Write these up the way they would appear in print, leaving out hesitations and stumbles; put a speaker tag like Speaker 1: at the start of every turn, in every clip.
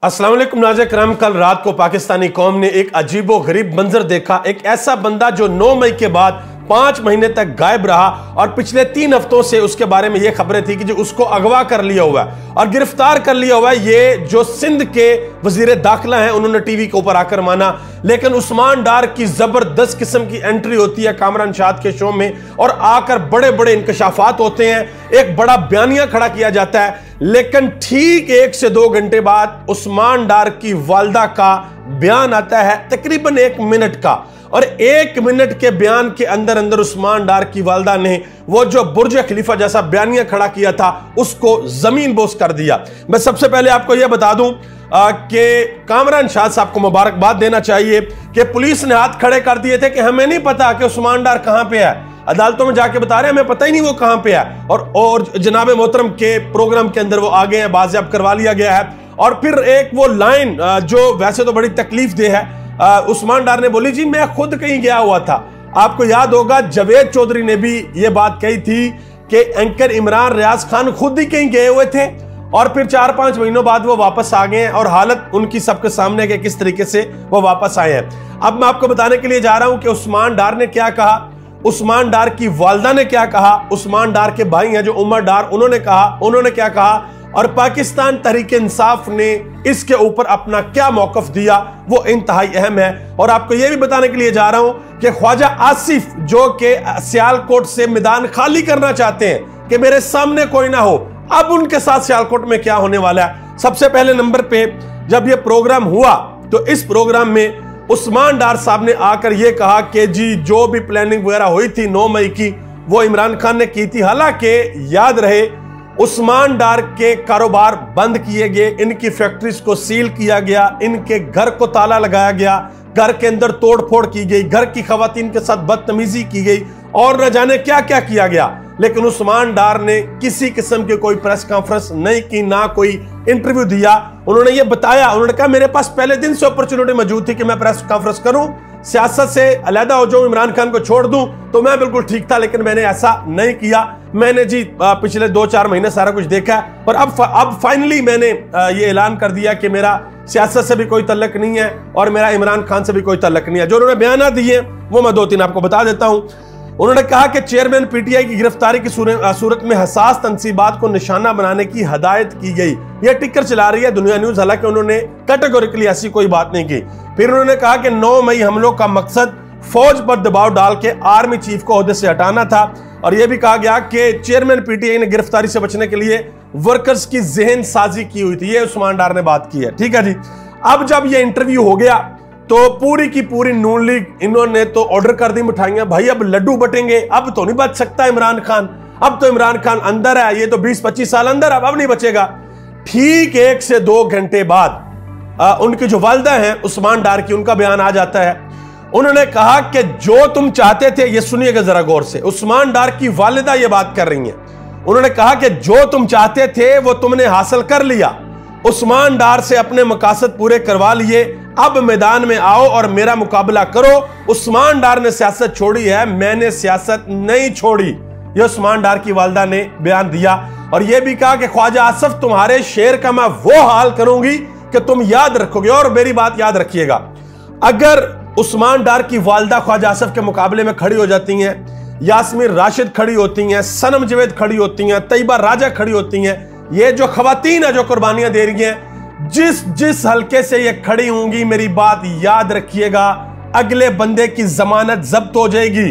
Speaker 1: अस्सलाम वालेकुम नाज़रीन करम। कल रात को पाकिस्तानी कौम ने एक अजीबो गरीब मंजर देखा। एक ऐसा बंदा जो 9 मई के बाद 5 महीने तक गायब रहा और पिछले 3 हफ्तों से उसके बारे में ये खबरें थी कि जो उसको अगवा कर लिया हुआ है और गिरफ्तार कर लिया हुआ है। ये जो सिंध के वजीर दाखिला हैं उन्होंने टीवी के ऊपर आकर माना, लेकिन उस्मान डार की जबरदस्त किस्म की एंट्री होती है कामरान शाद के शो में और आकर बड़े बड़े इंकशाफात होते हैं, एक बड़ा बयानिया खड़ा किया जाता है। लेकिन ठीक 1 से 2 घंटे बाद उस्मान डार की वालदा का बयान आता है तकरीबन 1 मिनट का, और 1 मिनट के बयान के अंदर अंदर उस्मान डार की वालदा ने वो जो बुर्ज खलीफा जैसा बयानिया खड़ा किया था उसको जमीन बोस कर दिया। मैं सबसे पहले आपको यह बता दूं कि कामरान शाद साहब को मुबारकबाद देना चाहिए कि पुलिस ने हाथ खड़े कर दिए थे कि हमें नहीं पता कि उस्मान डार कहां पे है। अदालतों में जाके बता रहे हैं हमें पता ही नहीं वो कहां पे है, और जनाब मोहतरम के प्रोग्राम के अंदर वो आ गए हैं, बाजियाब करवा लिया गया है। और फिर एक वो लाइन जो वैसे तो बड़ी तकलीफ दे है, उस्मान डार ने बोली जी मैं खुद कहीं गया हुआ था। आपको याद होगा जावेद चौधरी ने भी ये बात कही थी कि एंकर इमरान रियाज खान खुद ही कहीं गए हुए थे और फिर 4-5 महीनों बाद वो वापस आ गए हैं और हालत उनकी सबके सामने के किस तरीके से वो वापस आए हैं। अब मैं आपको बताने के लिए जा रहा हूं कि उस्मान डार ने क्या कहा, उस्मान डार की वालदा ने क्या कहा, उस्मान डार के भाई हैं जो उमर डार उन्होंने क्या कहा, और पाकिस्तान तहरीक इंसाफ ने इसके ऊपर अपना क्या मौकफ दिया, वो इंतहाई अहम है। और आपको यह भी बताने के लिए जा रहा हूं कि ख्वाजा आसिफ जो कि सियालकोट से मैदान खाली करना चाहते हैं कि मेरे सामने कोई ना हो, अब उनके साथ सियालकोट में क्या होने वाला है। सबसे पहले नंबर पे जब यह प्रोग्राम हुआ तो इस प्रोग्राम में उस्मान डार साहब ने आकर यह कहा कि जी जो भी प्लानिंग वगैरह हुई थी 9 मई की वो इमरान खान ने की थी। हालांकि याद रहे उस्मान डार के कारोबार बंद किए गए, इनकी फैक्ट्रीज को सील किया गया, इनके घर को ताला लगाया गया, घर के अंदर तोड़फोड़ की गई, घर की खवातीन के साथ बदतमीजी की गई और न जाने क्या क्या किया गया। लेकिन उस्मान डार ने किसी किस्म की कोई प्रेस कॉन्फ्रेंस नहीं की, ना कोई इंटरव्यू दिया। उन्होंने ये बताया, उन्होंने कहा मेरे पास पहले दिन से अपॉर्चुनिटी मौजूद थी कि मैं प्रेस कॉन्फ्रेंस करूं, सियासत से अलहदा हो जाऊं, इमरान खान को छोड़ दूं, तो मैं बिल्कुल ठीक था, लेकिन मैंने ऐसा नहीं किया। मैंने जी पिछले 2-4 महीने सारा कुछ देखा और अब फाइनली मैंने ये ऐलान कर दिया कि मेरा सियासत से भी कोई तल्लक नहीं है और मेरा इमरान खान से भी कोई तल्लक नहीं है। जो उन्होंने बयान दिए वो मैं 2-3 आपको बता देता हूं। उन्होंने कहा कि चेयरमैन पीटीआई की गिरफ्तारी की सूरत में हसास तंसीबात को निशाना बनाने की हदायत की गई। यह टिक्कर चला रही है दुनिया न्यूज, हालांकि उन्होंने कैटेगोरिकली ऐसी कोई बात नहीं की। फिर उन्होंने कहा कि 9 मई हमलों का मकसद फौज पर दबाव डाल के आर्मी चीफ को ओहदे से हटाना था, और यह भी कहा गया कि चेयरमैन पीटीआई ने गिरफ्तारी से बचने के लिए वर्कर्स की जहन साजी की हुई थी। ये उस्मान डार ने बात की है, ठीक है जी। अब जब यह इंटरव्यू हो गया तो पूरी की पूरी नून लीग इन्होंने तो ऑर्डर कर दी मिठाइयां, भाई अब लड्डू बटेंगे, अब तो नहीं बच सकता इमरान खान, अब तो इमरान खान अंदर है, ये तो 20-25 साल अंदर, अब नहीं बचेगा। ठीक 1 से 2 घंटे बाद उनकी जो वालदा है उस्मान डार की, उनका बयान आ जाता है। उन्होंने कहा कि जो तुम चाहते थे, ये सुनिएगा जरा गौर से, उस्मान डार की वालिदा ये बात कर रही हैं। उन्होंने कहा कि जो तुम चाहते थे वो तुमने हासिल कर लिया, उस्मान डार से अपने मकासद पूरे करवा लिए, अब मैदान में आओ और मेरा मुकाबला करो। उस्मान डार ने सियासत छोड़ी है, मैंने सियासत नहीं छोड़ी, ये उस्मान डार की वालदा ने बयान दिया। और यह भी कहा कि ख्वाजा आसिफ तुम्हारे शेर का मैं वो हाल करूंगी कि तुम याद रखोगे। और मेरी बात याद रखिएगा, अगर उस्मान डार की वालदा ख्वाजा आसिफ के मुकाबले में खड़ी हो जाती हैं, यास्मीन राशिद खड़ी होती हैं, सनम जवेद खड़ी होती हैं, तैयबा राजा खड़ी होती हैं, ये जो खवातीन है जो कुर्बानियां दे रही हैं, जिस हल्के से ये खड़ी होंगी, मेरी बात याद रखिएगा, अगले बंदे की जमानत जब्त हो जाएगी,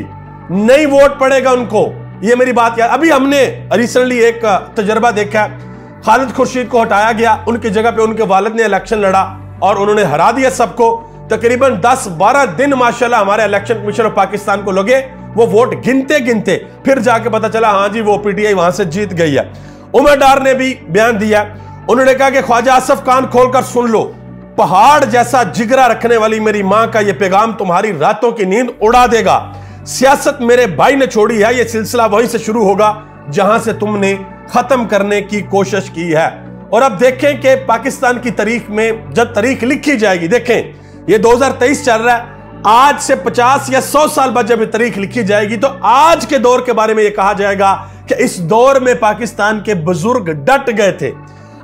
Speaker 1: नहीं वोट पड़ेगा उनको, ये मेरी बात याद। अभी हमने रिसेंटली एक तजर्बा देखा, खालिद खुर्शीद को हटाया गया, उनकी जगह पे उनके वालिद ने इलेक्शन लड़ा और उन्होंने हरा दिया सबको। तकरीबन 10-12 दिन माशाल्लाह हमारे इलेक्शन कमीशन ऑफ पाकिस्तान को लगे, वो वोट गिनते गिनते फिर जाके पता चला हाँ जी वो पीटीआई वहां से जीत गई है। उमर डार ने भी बयान दिया, उन्होंने कहा कि ख्वाजा आसिफ कान खोलकर सुन लो, पहाड़ जैसा जिगरा रखने वाली मेरी मां का यह पैगाम तुम्हारी रातों की नींद उड़ा देगा। सियासत मेरे भाई ने छोड़ी है, यह सिलसिला वहीं से शुरू होगा जहां से तुमने खत्म करने की कोशिश की है। और अब देखें कि पाकिस्तान की तारीख में जब तारीख लिखी जाएगी, देखें ये 2023 चल रहा है, आज से 50 या 100 साल बाद जब तारीख लिखी जाएगी तो आज के दौर के बारे में यह कहा जाएगा कि इस दौर में पाकिस्तान के बुजुर्ग डट गए थे।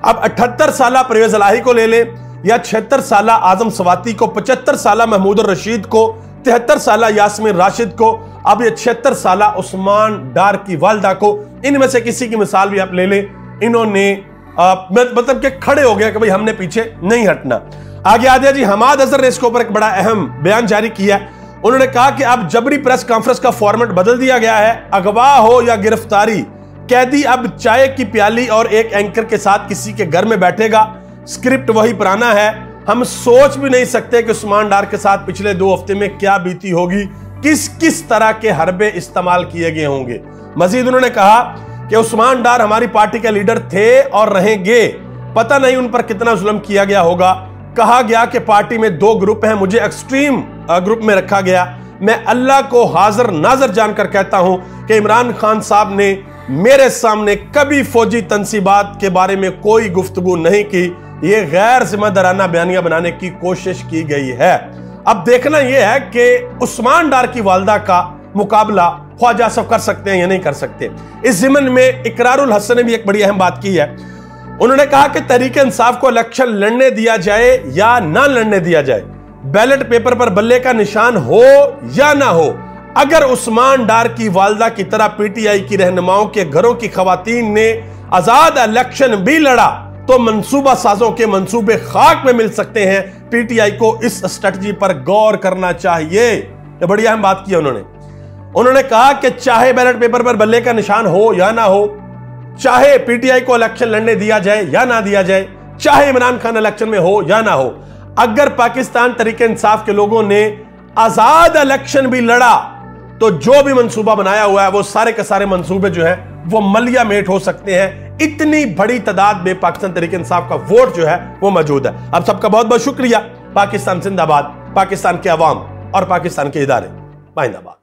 Speaker 1: अब 78 साल परवेज इलाही को ले लें, या 76 साला आजम सवाती को, 75 साला महमूद रशीद को, 73 साला यास्मीन राशिद को, अब ये 76 साला उस्मान डार की वालदा को, इनमें से किसी की मिसाल भी आप ले लें, इन्होंने मतलब कि खड़े हो गया कि भाई हमने पीछे नहीं हटना। आगे आदिया जी हमाद अजहर ने इसके ऊपर एक बड़ा अहम बयान जारी किया। उन्होंने कहा कि अब जबरी प्रेस कॉन्फ्रेंस का फॉर्मेट बदल दिया गया है, अगवा हो या गिरफ्तारी, कैदी अब चाय की प्याली और एक एंकर के साथ किसी के घर में बैठेगा, स्क्रिप्ट वही पुराना है, हम सोच भी नहीं सकते कि उस्मान डार के साथ पिछले 2 हफ्ते में क्या बीती होगी, किस किस तरह के हरबे इस्तेमाल किए गए होंगे। मजीद उन्होंने कहा कि उस्मान डार हमारी पार्टी के लीडर थे और रहेंगे, पता नहीं उन पर कितना जुल्म किया गया होगा। कहा गया कि पार्टी में 2 ग्रुप हैं, मुझे एक्सट्रीम ग्रुप में रखा गया। मैं अल्लाह को हाजिर नाजर जानकर कहता हूं कि इमरान खान साहब ने मेरे सामने कभी फौजी तंसीबात के बारे में कोई गुफ्तगू नहीं की, यह गैर जिम्मेदाराना बयानियां बनाने की कोशिश की गई है। अब देखना यह है कि उस्मान डार की वालदा का मुकाबला ख्वाजा साहब कर सकते हैं या नहीं कर सकते। इस जिमन में इकरारुल हसन ने भी एक बड़ी अहम बात की है। उन्होंने कहा कि तहरीक इंसाफ को इलेक्शन लड़ने दिया जाए या ना लड़ने दिया जाए, बैलेट पेपर पर बल्ले का निशान हो या ना हो, अगर उस्मान डार की वालदा की तरह पीटीआई की रहनुमाओं के घरों की खवातीन ने आजाद इलेक्शन भी लड़ा तो मंसूबा साजों के मंसूबे खाक में मिल सकते हैं। पीटीआई को इस स्ट्रेटजी पर गौर करना चाहिए। ये बड़ी अहम बात की उन्होंने कहा कि चाहे बैलेट पेपर पर बल्ले का निशान हो या ना हो, चाहे पीटीआई को इलेक्शन लड़ने दिया जाए या ना दिया जाए, चाहे इमरान खान इलेक्शन में हो या ना हो, अगर पाकिस्तान तहरीक इंसाफ के लोगों ने आजाद इलेक्शन भी लड़ा तो जो भी मंसूबा बनाया हुआ है वो सारे के सारे मंसूबे जो है वो मलिया मेट हो सकते हैं। इतनी बड़ी तादाद में पाकिस्तान तहरीक इंसाफ का वोट जो है वो मौजूद है। अब सबका बहुत बहुत शुक्रिया। पाकिस्तान जिंदाबाद, पाकिस्तान के अवाम और पाकिस्तान के इदारे जिंदाबाद।